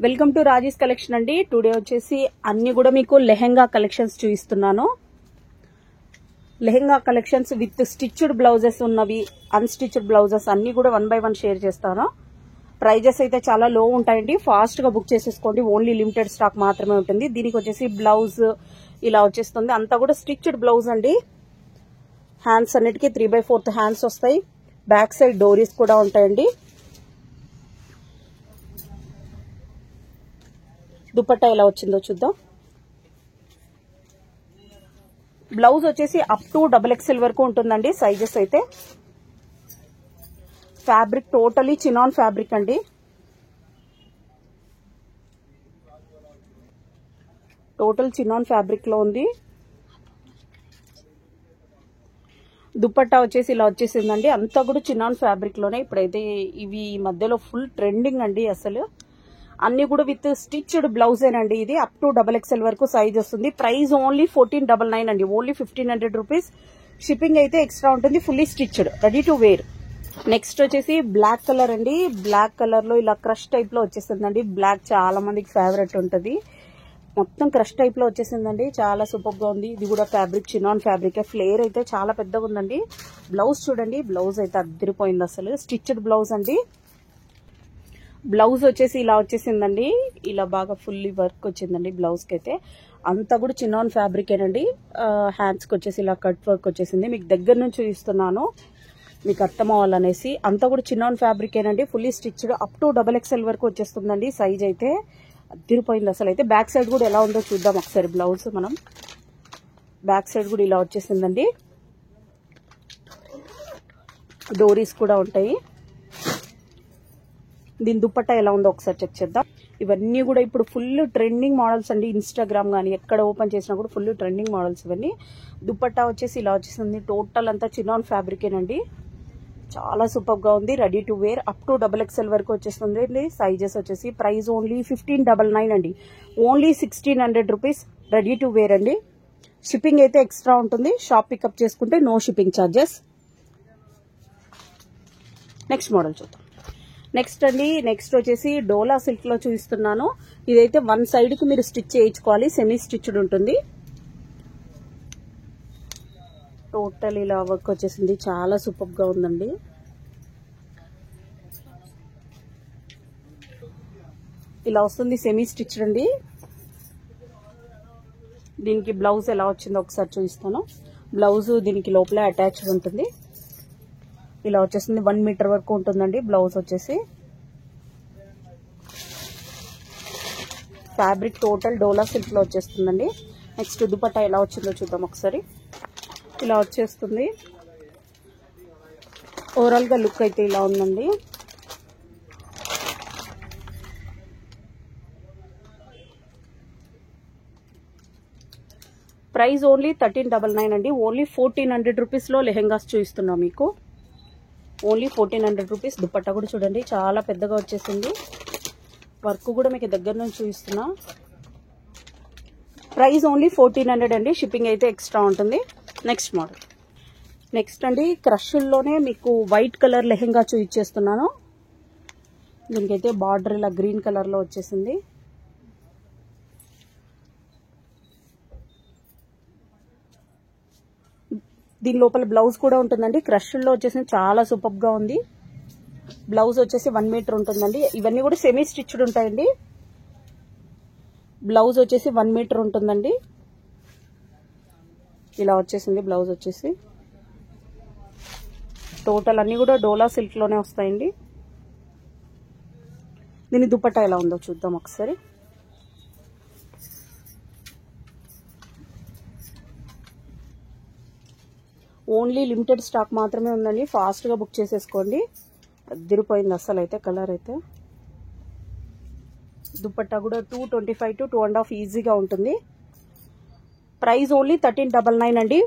Welcome to Raji's collection అండి. Today వచ్చేసి అన్ని కూడా మీకు లెహెంగా కలెక్షన్స్ చూపిస్తున్నాను. Lehenga collections with stitched blouses ఉన్నవి, అన్స్టిచ్డ్ బ్లౌజెస్ అన్ని కూడా 1 by 1 షేర్ చేస్తాను. ప్రైజెస్ అయితే చాలా లో ఉంటాయండి. ఫాస్ట్ గా బుక్ చేసేసుకోండి. ఓన్లీ లిమిటెడ్ స్టాక్ మాత్రమే ఉంటుంది. దీనికి వచ్చేసి బ్లౌజ్ ఇలా వచ్చేస్తుంది. అంతా కూడా స్టిచ్డ్ బ్లౌజ్ అండి. హ్యాండ్స్ అన్నిటికీ 3/4 హ్యాండ్స్ వస్తాయి. బ్యాక్ సైడ్ డోరీస్ కూడా ఉంటాయండి. దుపట్టా ఎలా వచ్చిందో చూద్దాం. బ్లౌజ్ వచ్చేసి అప్ టు XXL వరకు ఉంటుందండి. సైజెస్ అయితే ఫ్యాబ్రిక్ టోటలీ చినాన్ ఫ్యాబ్రిక్ అండి. టోటల్ చినాన్ ఫ్యాబ్రిక్ లో ఉంది. దుపట్టా వచ్చేసి ఇలా వచ్చేసిందండి. అంతా కూడా చినాన్ ఫ్యాబ్రిక్ లోనే. ఇప్పుడైతే ఇవి మధ్యలో ఫుల్ ట్రెండింగ్ అండి. అసలు అన్ని కూడా విత్ స్టిచ్డ్ బ్లౌజేనండి. ఇది అప్ టు XXL వరకు సైజ్ వస్తుంది. ప్రైస్ ఓన్లీ 1499 అండి. Only 1500 rupees. షిప్పింగ్ అయితే ఎక్స్ట్రా ఉంటుంది. Fully stitched, ready to wear. Next వచ్చేసి బ్లాక్ కలర్ అండి. బ్లాక్ కలర్ లో ఇలా క్రష్ టైప్ లో వచ్చేసిందండి. బ్లాక్ చాలా మందికి ఫేవరెట్ ఉంటుంది. మొత్తం క్రష్ టైప్ లో వచ్చేసిందండి. చాలా సూపర్ గా ఉంది. ఇది కూడా ఫ్యాబ్రిక్ చినాన్ ఫ్యాబ్రిక్. ఫ్లేర్ అయితే చాలా పెద్దగా ఉందండి. బ్లౌజ్ చూడండి. బ్లౌజ్ అయితే అద్దరిపోయింది అసలు. స్టిచ్డ్ బ్లౌజ్ అండి. బ్లౌజ్ వచ్చేసి ఇలా వచ్చేసిందండి. ఇలా బాగా ఫుల్లీ వర్క్ వచ్చిందండి బ్లౌజ్ కి అయితే. అంతా కూడా చినాన్ ఫ్యాబ్రిక్ ఏనండి. హ్యాండ్స్ కి వచ్చేసి ఇలా కట్ వర్క్ వచ్చేసింది. మీకు దగ్గర నుంచి చూపిస్తున్నాను మీకు అర్థం అవ్వాలనేసి. అంతా కూడా చినాన్ ఫ్యాబ్రిక్ ఏనండి. Fully stitched up to XXL వరకు వచ్చేస్తుందండి. సైజ్ అయితే అద్దరిపోయింది అసలు. అయితే బ్యాక్ సైడ్ కూడా ఎలా ఉందో చూద్దాం ఒకసారి. బ్లౌజ్ మనం బ్యాక్ సైడ్ కూడా ఇలా వచ్చేసిందండి. డోరీస్ కూడా ఉంటాయి. దీని దుపట్టా ఎలా ఉందో ఒకసారి చెక్ చేద్దాం. ఇవన్నీ కూడా ఇప్పుడు ఫుల్ ట్రెండింగ్ మోడల్స్ అండి. ఇన్స్టాగ్రామ్ కానీ ఎక్కడ ఓపెన్ చేసినా కూడా ఫుల్ ట్రెండింగ్ మోడల్స్ ఇవన్నీ. దుపట్టా వచ్చేసి ఇలా వచ్చేసింది. టోటల్ అంతా చినాన్ ఫ్యాబ్రికేనండి. చాలా సూపర్ గా ఉంది. Ready to wear. Up to XXL వరకు వచ్చేస్తుంది. సైజెస్ వచ్చేసి ప్రైస్ ఓన్లీ 1599 అండి. Only 1600 rupees. Ready to wear అండి. షిప్పింగ్ అయితే ఎక్స్ట్రా ఉంటుంది. షాప్ పికప్ చేసుకుంటే no shipping charges. Next model చూద్దాం. నెక్స్ట్ అండి. నెక్స్ట్ వచ్చేసి డోలా సిల్క్ లో చూపిస్తున్నాను. ఇదైతే వన్ సైడ్ కి మీరు స్టిచ్ చేయించుకోవాలి. సెమీ స్టిచ్డ్ ఉంటుంది. టోటల్ ఇలా వర్క్ వచ్చేసింది. చాలా సూపర్ గా ఉందండి. ఇలా వస్తుంది. సెమీ స్టిచ్డ్ అండి. దీనికి బ్లౌజ్ ఎలా వచ్చిందో ఒకసారి చూపిస్తాను. బ్లౌజ్ దీనికి లోపల అటాచ్డ్ ఉంటుంది. ఇలా వచ్చేసింది. 1 మీటర్ వరకు ఉంటుందండి బ్లౌజ్ వచ్చేసి. ఫ్యాబ్రిక్ టోటల్ డోలా సిల్క్ లో వచ్చేస్తుందండి. నెక్స్ట్ దుపట్టా ఎలా వచ్చిందో చూద్దాం ఒకసారి. ఇలా వచ్చేస్తుంది. ఓవరాల్ గా లుక్ అయితే ఇలా ఉందండి. ప్రైస్ ఓన్లీ 1399 అండి. ఓన్లీ 1400 రూపీస్ లో లెహెంగాస్ చూపిస్తున్నాం మీకు. Only 1400 rupees. దుపట్టా కూడా చూడండి చాలా పెద్దగా వచ్చేసింది. వర్క్ కూడా మీకు దగ్గర నుంచి చూపిస్తున్నా. ప్రైస్ ఓన్లీ 1400 అండి. షిప్పింగ్ అయితే ఎక్స్ట్రా ఉంటుంది. Next model. నెక్స్ట్ అండి క్రష్లోనే మీకు వైట్ కలర్ లెహెంగా చూపించేస్తున్నాను. దీనికైతే బార్డర్ ఇలా గ్రీన్ కలర్ లో వచ్చేసింది. దీని లోపల బ్లౌజ్ కూడా ఉంటుందండి. క్రష్ లో వచ్చేసి చాలా సూపర్ గా ఉంది. బ్లౌజ్ వచ్చేసి 1 మీటర్ ఉంటుందండి. ఇవన్నీ కూడా సెమీ స్టిచ్డ్ ఉంటాయండి. బ్లౌజ్ వచ్చేసి 1 మీటర్ ఉంటుందండి. ఇలా వచ్చేసింది బ్లౌజ్ వచ్చేసి. టోటల్ అన్ని కూడా డోలా సిల్క్ లోనే వస్తాయండి. దీని దుపట్టా ఎలా ఉందో చూద్దాం ఒకసారి. ఓన్లీ లిమిటెడ్ స్టాక్ మాత్రమే ఉందండి. ఫాస్ట్ గా బుక్ చేసేసుకోండి. అదిరిపోయింది అసలు అయితే కలర్ అయితే. దుపట్టా కూడా 225 to 2.5 ఈజీగా ఉంటుంది. ప్రైస్ ఓన్లీ 1399 అండి.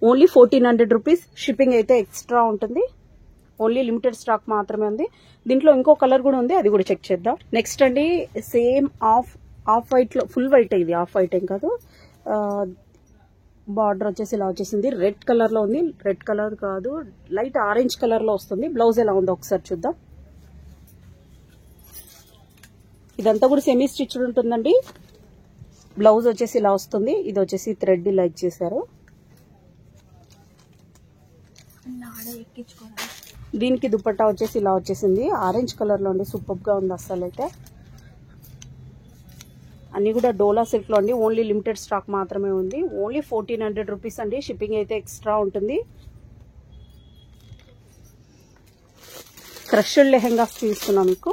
Only 1400 rupees. షిప్పింగ్ అయితే ఎక్స్ట్రా ఉంటుంది. ఓన్లీ లిమిటెడ్ స్టాక్ మాత్రమే ఉంది. దీంట్లో ఇంకో కలర్ కూడా ఉంది. అది కూడా చెక్ చేద్దాం. నెక్స్ట్ అండి సేమ్ ఆఫ్ వైట్ లో, ఫుల్ వైట్. ఇది ఆఫ్ వైట్ ఏం కాదు. బార్డర్ వచ్చేసి ఇలా వచ్చేసింది. రెడ్ కలర్ లో ఉంది. రెడ్ కలర్ కాదు, లైట్ ఆరెంజ్ కలర్ లో వస్తుంది. బ్లౌజ్ ఎలా ఉందో ఒకసారి చూద్దాం. ఇదంతా కూడా సెమీ స్టిచ్డ్ ఉంటుందండి. బ్లౌజ్ వచ్చేసి ఇలా వస్తుంది. ఇది వచ్చేసి థ్రెడ్ ఇలా ఇచ్చేసారు. దీనికి దుపట్టా వచ్చేసి ఇలా వచ్చేసింది. ఆరెంజ్ కలర్ లో అండి. సూపర్ గా ఉంది అస్సలు అయితే. అన్ని కూడా డోలా సిల్క్ లో అండి. ఓన్లీ లిమిటెడ్ స్టాక్ మాత్రమే ఉంది. ఓన్లీ 1400 రూపీస్ అండి. షిప్పింగ్ అయితే ఎక్స్ట్రా ఉంటుంది. క్రష్డ్ లెహెంగాస్ చూస్తున్నాం మీకు.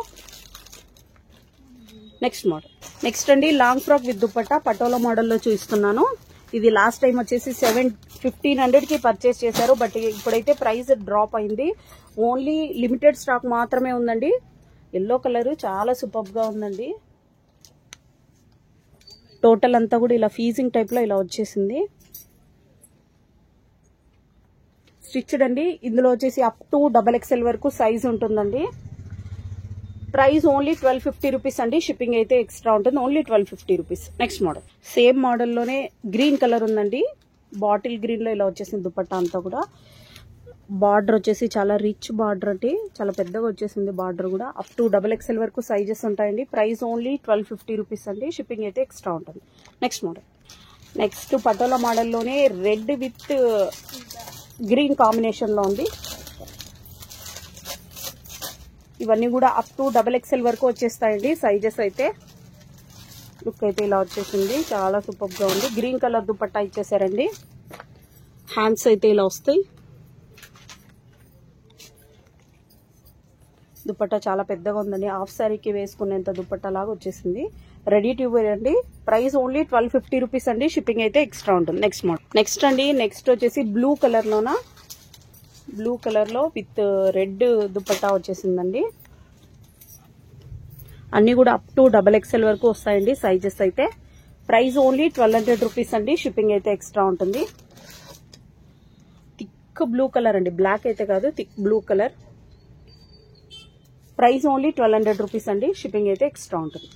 Next model. నెక్స్ట్ అండి long frock with dupatta patola మోడల్లో చూపిస్తున్నాను. ఇది లాస్ట్ టైం వచ్చేసి 1500 కి పర్చేస్ చేశారు. బట్ ఇప్పుడైతే ప్రైస్ డ్రాప్ అయింది. ఓన్లీ లిమిటెడ్ స్టాక్ మాత్రమే ఉందండి. ఎల్లో కలర్ చాలా సూపర్ గా ఉందండి. టోటల్ అంతా కూడా ఇలా ఫీజింగ్ టైప్ లో ఇలా వచ్చేసింది. స్టిచ్డ్ అండి. ఇందులో వచ్చేసి అప్ టు XXL వరకు సైజ్ ఉంటుందండి. ప్రైస్ ఓన్లీ 1250 రూపీస్ అండి. షిప్పింగ్ అయితే ఎక్స్ట్రా ఉంటుంది. Only 1250 rupees. Next model. Same మోడల్లోనే గ్రీన్ కలర్ ఉందండి. బాటిల్ గ్రీన్ లో ఇలా వచ్చేసింది దుపట్టా అంతా కూడా. బార్డర్ వచ్చేసి చాలా రిచ్ బార్డర్ అండి. చాలా పెద్దగా వచ్చేసింది బార్డర్ కూడా. అప్ టు XXL వరకు సైజెస్ ఉంటాయండి. ప్రైస్ ఓన్లీ 1250 రూపీస్ అండి. షిప్పింగ్ అయితే ఎక్స్ట్రా ఉంటుంది. Next model. నెక్స్ట్ పటోలా మోడల్లోనే రెడ్ విత్ గ్రీన్ కాంబినేషన్ లో ఉంది. ఇవన్నీ కూడా అప్ టు XXL వరకు వచ్చేస్తాయండి సైజెస్ అయితే. లుక్ అయితే ఇలా వచ్చేసింది. చాలా సూపర్ గా ఉంది. గ్రీన్ కలర్ దుపట్టా ఇచ్చేసారండి. హ్యాండ్స్ అయితే ఇలా వస్తాయి. దుపట్టా చాలా పెద్దగా ఉందండి. హాఫ్ సారీకి వేసుకునేంత దుపట్టా లాగా వచ్చేసింది. రెడీ టు వేర్ అండి. ప్రైస్ ఓన్లీ 1250 రూపీస్ అండి. షిప్పింగ్ అయితే ఎక్స్ట్రా ఉంటుంది. Next model. నెక్స్ట్ అండి. నెక్స్ట్ వచ్చేసి బ్లూ కలర్ లోన బ్లూ కలర్ లో విత్ రెడ్ దుపట్టా వచ్చేసిందండి. అన్ని కూడా అప్ టు XXL వరకు వస్తాయండి సైజెస్ అయితే. ప్రైస్ ఓన్లీ 1200 రూపీస్ అండి. షిప్పింగ్ అయితే ఎక్స్ట్రా ఉంటుంది. థిక్ బ్లూ కలర్ అండి. బ్లాక్ అయితే కాదు, thick blue colour. Price only 1200 rupees అండి. షిప్పింగ్ అయితే ఎక్స్ట్రా ఉంటుంది.